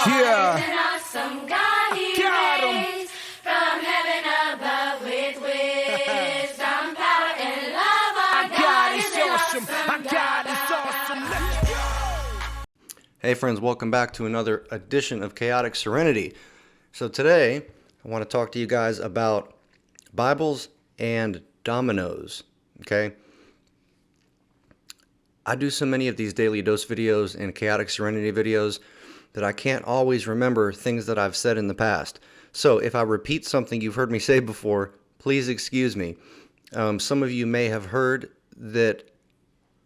Yeah. An awesome God he Got 'em. reigns from heaven above with wisdom, power, and love. Our God is an awesome God. Let's go. Hey friends, welcome back to another edition of Chaotic Serenity. So today, I want to talk to you guys about Bibles and Dominoes, okay? I do so many of these Daily Dose videos and Chaotic Serenity videos that I can't always remember things that I've said in the past. So if I repeat something you've heard me say before, please excuse me. Some of you may have heard that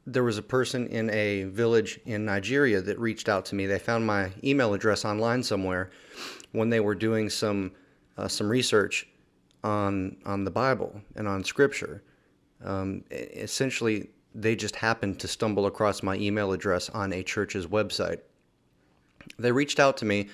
there was a person in a village in Nigeria that reached out to me. They found my email address online somewhere when they were doing some research on the Bible and on Scripture. Essentially, they just happened to stumble across my email address on a church's website. They reached out to me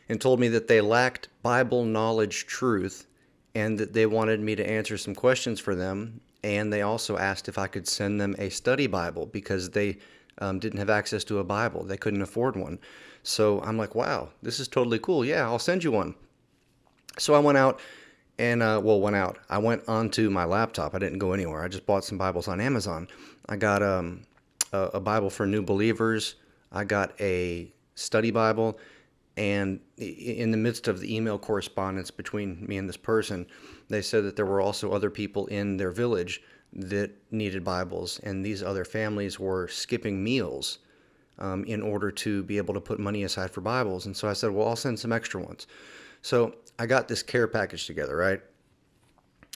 and told me that they lacked Bible knowledge truth and that they wanted me to answer some questions for them. And they also asked if I could send them a study Bible because they didn't have access to a Bible. They couldn't afford one. So I'm like, wow, this is totally cool. Yeah, I'll send you one. So I went out and, I went onto my laptop. I didn't go anywhere. I just bought some Bibles on Amazon. I got a Bible for new believers. I got a study Bible. And in the midst of the email correspondence between me and this person, they said that there were also other people in their village that needed Bibles, and these other families were skipping meals in order to be able to put money aside for Bibles. And so I said, well, I'll send some extra ones. So I got this care package together, right?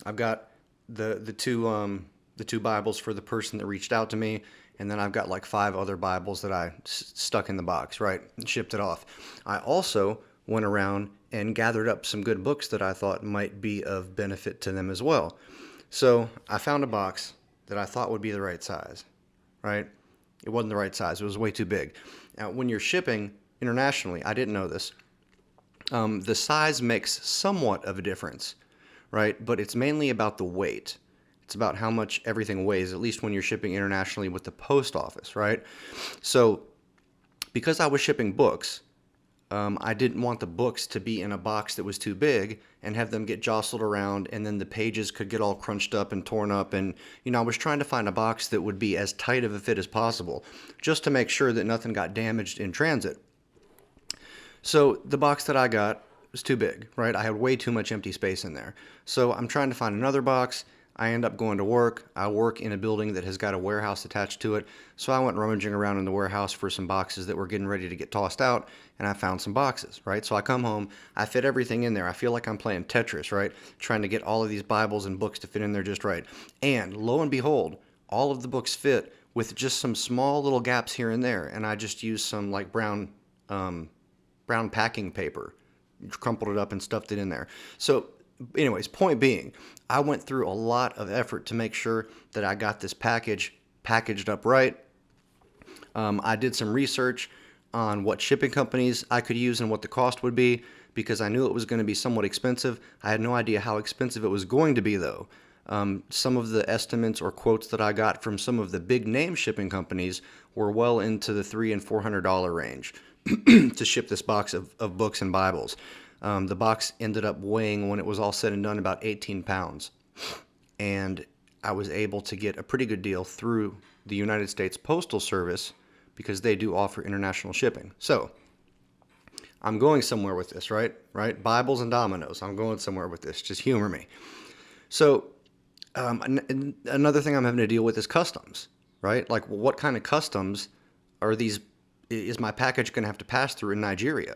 I've got the two Bibles for the person that reached out to me, and then I've got like 5 other Bibles that I stuck in the box, right, and shipped it off. I also went around and gathered up some good books that I thought might be of benefit to them as well. So I found a box that I thought would be the right size, right? It wasn't the right size. It was way too big. Now, when you're shipping internationally, I didn't know this, the size makes somewhat of a difference, right? But it's mainly about the weight. It's about how much everything weighs, at least when you're shipping internationally with the post office, right? So because I was shipping books, I didn't want the books to be in a box that was too big and have them get jostled around, and then the pages could get all crunched up and torn up. And, I was trying to find a box that would be as tight of a fit as possible, just to make sure that nothing got damaged in transit. So the box that I got was too big, right? I had way too much empty space in there. So I'm trying to find another box. I end up going to work. I work in a building that has got a warehouse attached to it. So I went rummaging around in the warehouse for some boxes that were getting ready to get tossed out, and I found some boxes, right? So I come home, I fit everything in there. I feel like I'm playing Tetris, right? Trying to get all of these Bibles and books to fit in there just right. And lo and behold, all of the books fit with just some small little gaps here and there. And I just used some like brown packing paper, crumpled it up and stuffed it in there. So anyways, point being, I went through a lot of effort to make sure that I got this package packaged up right. I did some research on what shipping companies I could use and what the cost would be, because I knew it was going to be somewhat expensive. I had no idea how expensive it was going to be, though. Some of the estimates or quotes that I got from some of the big name shipping companies were well into the $300 and $400 range to ship this box of books and Bibles. The box ended up weighing, when it was all said and done, about 18 pounds. And I was able to get a pretty good deal through the United States Postal Service because they do offer international shipping. So I'm going somewhere with this, right? Bibles and Dominoes. I'm going somewhere with this. Just humor me. So another thing I'm having to deal with is customs, right? Like, what kind of customs is my package going to have to pass through in Nigeria?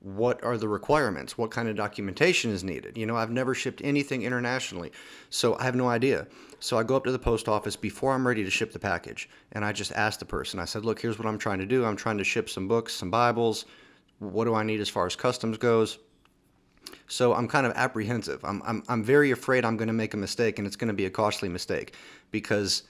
What are the requirements? What kind of documentation is needed? I've never shipped anything internationally, so I have no idea. So I go up to the post office before I'm ready to ship the package, and I just asked the person. I said, look, here's what I'm trying to do. I'm trying to ship some books, some Bibles. What do I need as far as customs goes? So I'm kind of apprehensive. I'm very afraid I'm going to make a mistake, and it's going to be a costly mistake, because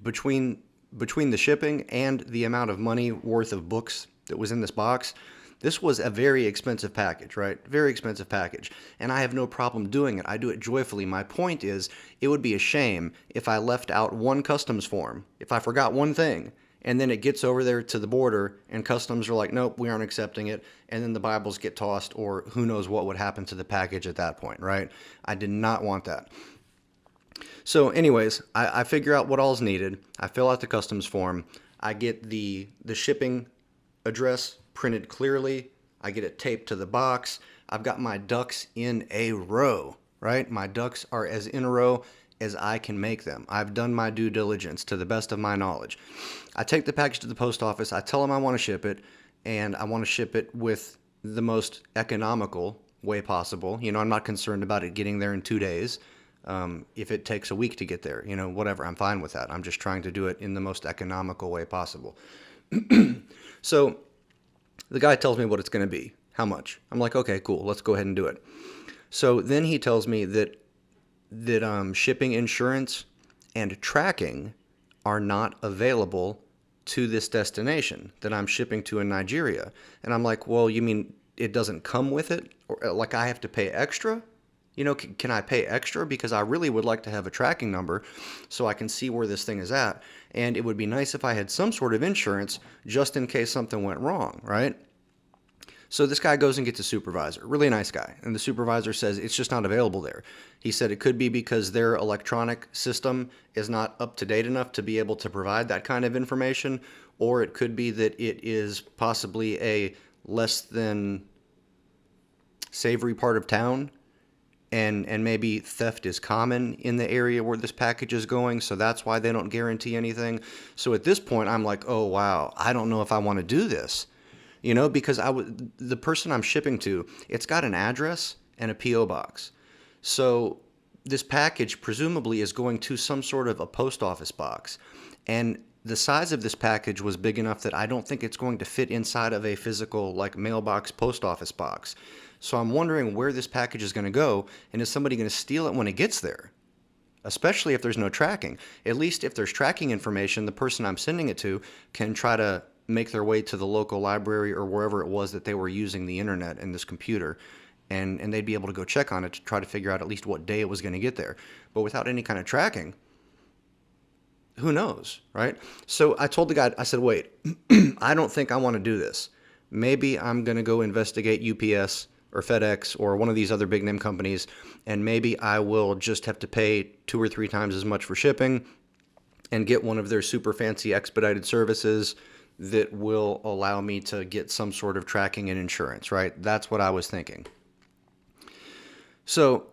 between the shipping and the amount of money worth of books that was in this box, this was a very expensive package, right? Very expensive package. And I have no problem doing it. I do it joyfully. My point is, it would be a shame if I left out one customs form, if I forgot one thing, And then it gets over there to the border, and customs are like, nope, we aren't accepting it. And then the Bibles get tossed, or who knows what would happen to the package at that point, right? I did not want that. So anyways, I figure out what all's needed. I fill out the customs form. I get the shipping address printed clearly. I get it taped to the box. I've got my ducks in a row, right? My ducks are as in a row as I can make them. I've done my due diligence to the best of my knowledge. I take the package to the post office. I tell them I want to ship it, and I want to ship it with the most economical way possible. You know, I'm not concerned about it getting there in 2 days. If it takes a week to get there, you know, whatever, I'm fine with that. I'm just trying to do it in the most economical way possible. So the guy tells me what it's going to be, how much. I'm like, okay, cool, let's go ahead and do it. So then he tells me that shipping insurance and tracking are not available to this destination that I'm shipping to in Nigeria. And I'm like, well, you mean it doesn't come with it? Or like I have to pay extra? You know, can I pay extra? Because I really would like to have a tracking number so I can see where this thing is at. And it would be nice if I had some sort of insurance just in case something went wrong, right? So this guy goes and gets a supervisor, really nice guy. And the supervisor says it's just not available there. He said it could be because their electronic system is not up to date enough to be able to provide that kind of information, or it could be that it is possibly a less than savory part of town. And maybe theft is common in the area where this package is going, so that's why they don't guarantee anything. So at this point, I'm like, oh, wow, I don't know if I want to do this, you know, because the person I'm shipping to, it's got an address and a P.O. box. So this package presumably is going to some sort of a post office box. And the size of this package was big enough that I don't think it's going to fit inside of a physical, like, mailbox post office box. So I'm wondering where this package is going to go, and is somebody going to steal it when it gets there? Especially if there's no tracking. At least if there's tracking information, the person I'm sending it to can try to make their way to the local library or wherever it was that they were using the internet and this computer, and they'd be able to go check on it to try to figure out at least what day it was going to get there. But without any kind of tracking, who knows, right? So I told the guy, I said, wait, I don't think I want to do this. Maybe I'm going to go investigate UPS or FedEx or one of these other big name companies, and maybe I will just have to pay 2 or 3 times as much for shipping and get one of their super fancy expedited services that will allow me to get some sort of tracking and insurance, right? That's what I was thinking. So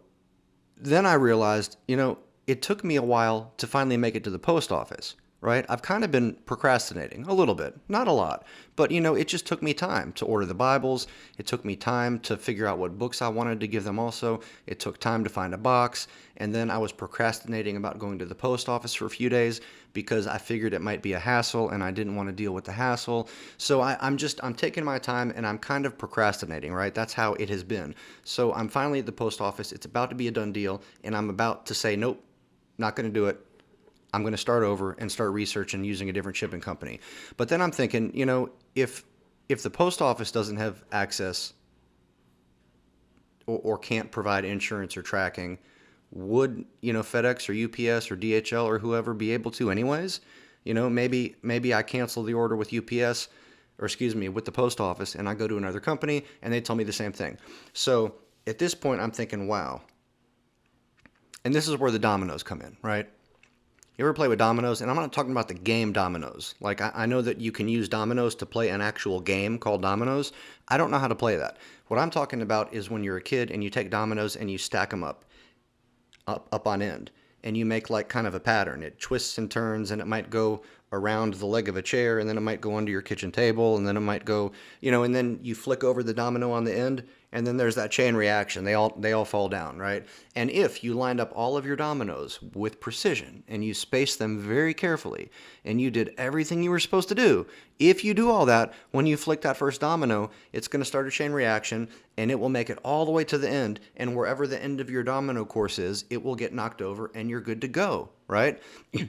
then I realized, you know, it took me a while to finally make it to the post office, right? I've kind of been procrastinating a little bit, not a lot, but you know, it just took me time to order the Bibles. It took me time to figure out what books I wanted to give them also. It took time to find a box, and then I was procrastinating about going to the post office for a few days because I figured it might be a hassle and I didn't want to deal with the hassle. So I'm taking my time and I'm kind of procrastinating, right? That's how it has been. So I'm finally at the post office. It's about to be a done deal, and I'm about to say, nope, not going to do it. I'm going to start over and start researching using a different shipping company. But then I'm thinking, you know, if the post office doesn't have access or can't provide insurance or tracking, would, you know, FedEx or UPS or DHL or whoever be able to anyways? You know, maybe I cancel the order with UPS, or excuse me, with the post office, and I go to another company and they tell me the same thing. So at this point I'm thinking, wow. And this is where the dominoes come in, right? You ever play with dominoes? And I'm not talking about the game dominoes. Like, I know that you can use dominoes to play an actual game called dominoes. I don't know how to play that. What I'm talking about is when you're a kid and you take dominoes and you stack them up on end. And you make like kind of a pattern. It twists and turns, and it might go around the leg of a chair, and then it might go under your kitchen table, and then it might go, you know, and then you flick over the domino on the end, and then there's that chain reaction. They all fall down, right? And if you lined up all of your dominoes with precision and you spaced them very carefully and you did everything you were supposed to do, if you do all that, when you flick that first domino, it's going to start a chain reaction and it will make it all the way to the end, and wherever the end of your domino course is, it will get knocked over and you're good to go, right?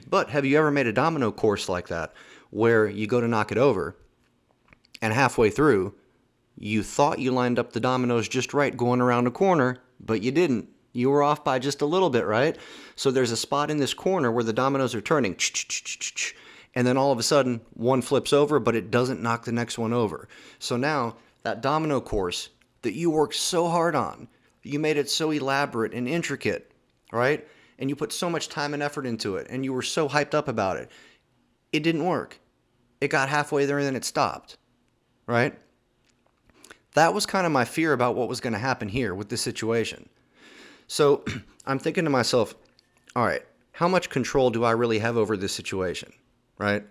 But have you ever made a domino course like that where you go to knock it over and halfway through you thought you lined up the dominoes just right going around a corner, but you didn't. You were off by just a little bit, right? So there's a spot in this corner where the dominoes are turning, And then all of a sudden, one flips over, but it doesn't knock the next one over. So now that domino course that you worked so hard on, you made it so elaborate and intricate, right? And you put so much time and effort into it, and you were so hyped up about it. It didn't work. It got halfway there and then it stopped, right? That was kind of my fear about what was going to happen here with this situation. So I'm thinking to myself, all right, how much control do I really have over this situation, right?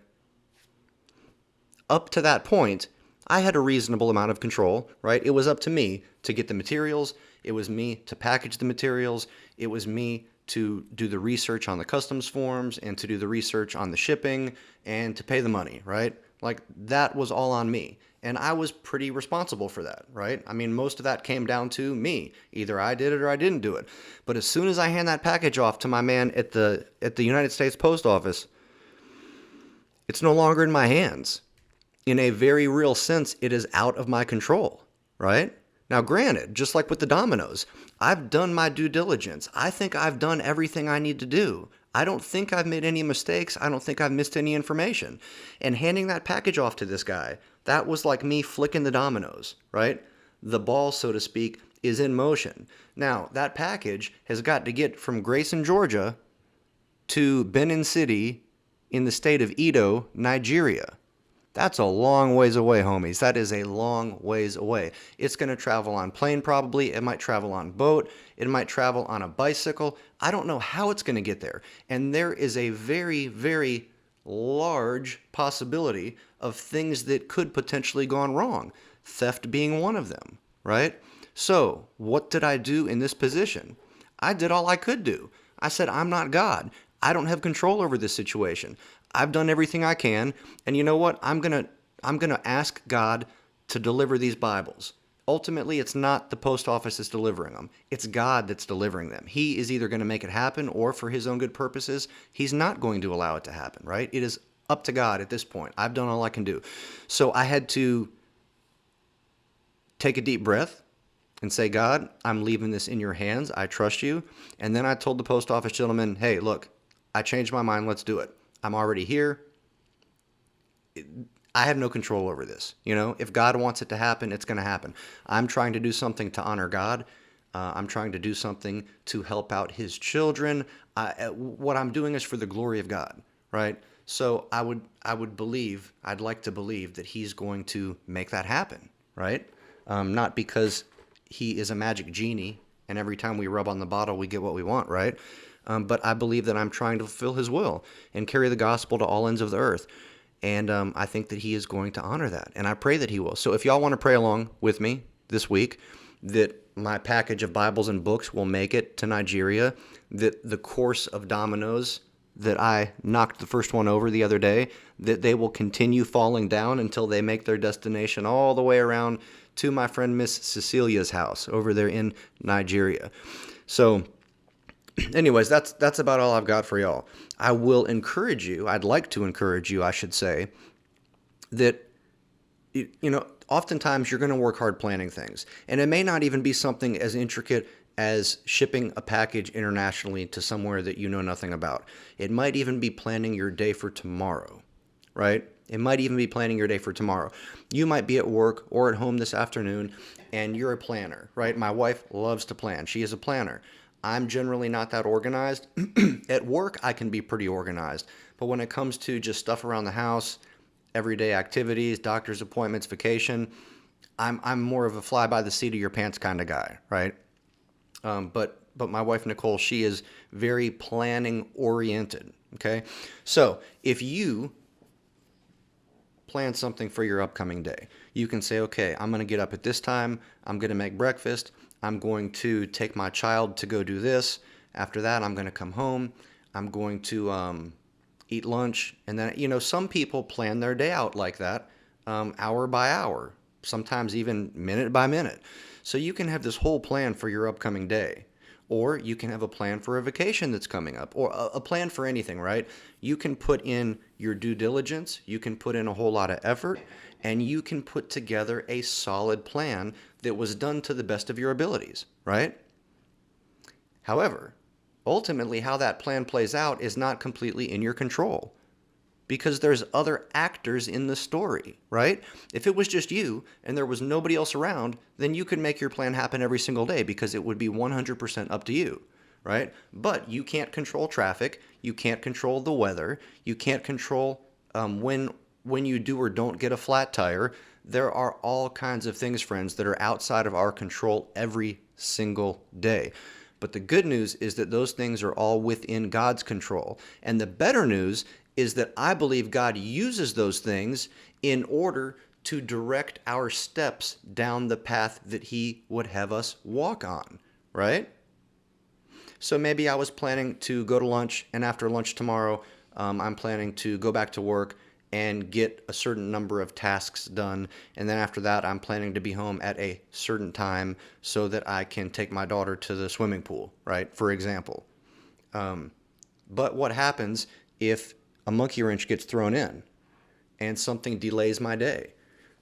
Up to that point, I had a reasonable amount of control, right? It was up to me to get the materials. It was me to package the materials. It was me to do the research on the customs forms and to do the research on the shipping and to pay the money, right? Like that was all on me. And I was pretty responsible for that, right? I mean, most of that came down to me. Either I did it or I didn't do it. But as soon as I hand that package off to my man at the United States Post Office, it's no longer in my hands. In a very real sense, it is out of my control, right? Now, granted, just like with the Dominoes, I've done my due diligence. I think I've done everything I need to do. I don't think I've made any mistakes. I don't think I've missed any information. And handing that package off to this guy, that was like me flicking the dominoes, right? The ball, so to speak, is in motion. Now, that package has got to get from Grayson, Georgia to Benin City in the state of Edo, Nigeria. That's a long ways away, homies. That is a long ways away. It's going to travel on plane probably. It might travel on boat. It might travel on a bicycle. I don't know how it's going to get there. And there is a very, very large possibility of things that could potentially gone wrong. Theft being one of them, right? So what did I do in this position? I did all I could do. I said, I'm not God. I don't have control over this situation. I've done everything I can, and you know what? I'm gonna ask God to deliver these Bibles. Ultimately, it's not the post office that's delivering them. It's God that's delivering them. He is either going to make it happen, or for his own good purposes, he's not going to allow it to happen, right? It is up to God at this point. I've done all I can do. So I had to take a deep breath and say, God, I'm leaving this in your hands. I trust you. And then I told the post office gentleman, hey, look, I changed my mind. Let's do it. I'm already here. I have no control over this. You know, if God wants it to happen, it's going to happen. I'm trying to do something to honor God. I'm trying to do something to help out his children. What I'm doing is for the glory of God, right? So I'd like to believe that he's going to make that happen, right? Not because he is a magic genie and every time we rub on the bottle, we get what we want, right? But I believe that I'm trying to fulfill his will and carry the gospel to all ends of the earth. And I think that he is going to honor that. And I pray that he will. So if y'all want to pray along with me this week, that my package of Bibles and books will make it to Nigeria, that the course of dominoes that I knocked the first one over the other day, that they will continue falling down until they make their destination all the way around to my friend Miss Cecilia's house over there in Nigeria. So anyways, that's about all I've got for y'all. I will encourage you, I'd like to encourage you, I should say, that, you know, oftentimes you're going to work hard planning things. And it may not even be something as intricate as shipping a package internationally to somewhere that you know nothing about. It might even be planning your day for tomorrow, right? It might even be planning your day for tomorrow. You might be at work or at home this afternoon, and you're a planner, right? My wife loves to plan. She is a planner. I'm generally not that organized. At work, I can be pretty organized. But when it comes to just stuff around the house, everyday activities, doctor's appointments, vacation, I'm more of a fly by the seat of your pants kind of guy, right? But my wife, Nicole, she is very planning oriented, okay? So if you plan something for your upcoming day, you can say, okay, I'm going to get up at this time. I'm going to make breakfast. I'm going to take my child to go do this. After that, I'm going to come home. I'm going to eat lunch. And then, you know, some people plan their day out like that, hour by hour, sometimes even minute by minute. So you can have this whole plan for your upcoming day. Or you can have a plan for a vacation that's coming up, or a plan for anything, right? You can put in your due diligence, you can put in a whole lot of effort, and you can put together a solid plan that was done to the best of your abilities, right? However, ultimately how that plan plays out is not completely in your control. because there's other actors in the story, right? If it was just you and there was nobody else around, then you could make your plan happen every single day because it would be 100% up to you, right? But you can't control traffic, you can't control the weather, you can't control when you do or don't get a flat tire. There are all kinds of things, friends, that are outside of our control every single day. But the good news is that those things are all within God's control. And the better news is that I believe God uses those things in order to direct our steps down the path that He would have us walk on, right? So maybe I was planning to go to lunch, and after lunch tomorrow, I'm planning to go back to work and get a certain number of tasks done. And then after that, I'm planning to be home at a certain time so that I can take my daughter to the swimming pool, right? For example. But what happens if a monkey wrench gets thrown in and something delays my day?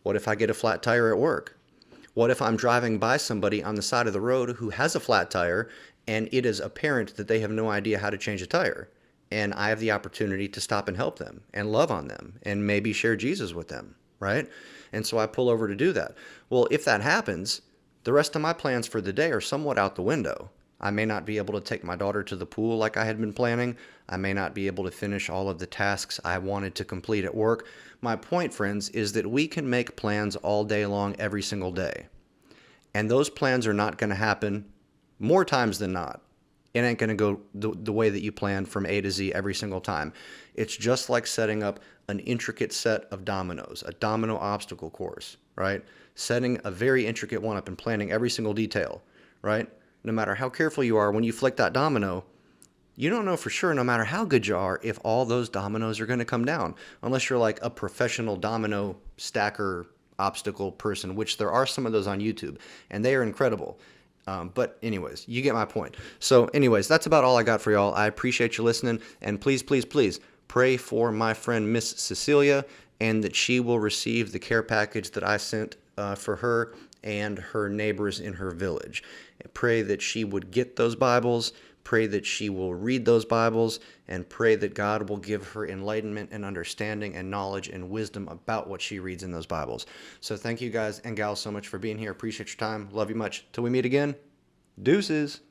What if I get a flat tire at work? What if I'm driving by somebody on the side of the road who has a flat tire and it is apparent that they have no idea how to change a tire? And I have the opportunity to stop and help them and love on them and maybe share Jesus with them, right? And so I pull over to do that. Well, if that happens, the rest of my plans for the day are somewhat out the window. I may not be able to take my daughter to the pool like I had been planning. I may not be able to finish all of the tasks I wanted to complete at work. My point, friends, is that we can make plans all day long every single day. And those plans are not going to happen more times than not. It ain't going to go the way that you plan from A to Z every single time. It's just like setting up an intricate set of dominoes, a domino obstacle course, right? Setting a very intricate one up and planning every single detail, right? No matter how careful you are, when you flick that domino, you don't know for sure, no matter how good you are, if all those dominoes are going to come down, unless you're like a professional domino stacker obstacle person, which there are some of those on YouTube, and they are incredible. But anyways, you get my point. So anyways, that's about all I got for y'all. I appreciate you listening. And please, please, please pray for my friend, Miss Cecilia, and that she will receive the care package that I sent for her and her neighbors in her village. Pray that she would get those Bibles. Pray that she will read those Bibles, and pray that God will give her enlightenment and understanding and knowledge and wisdom about what she reads in those Bibles. So thank you guys and gals so much for being here. Appreciate your time. Love you much. Till we meet again, deuces.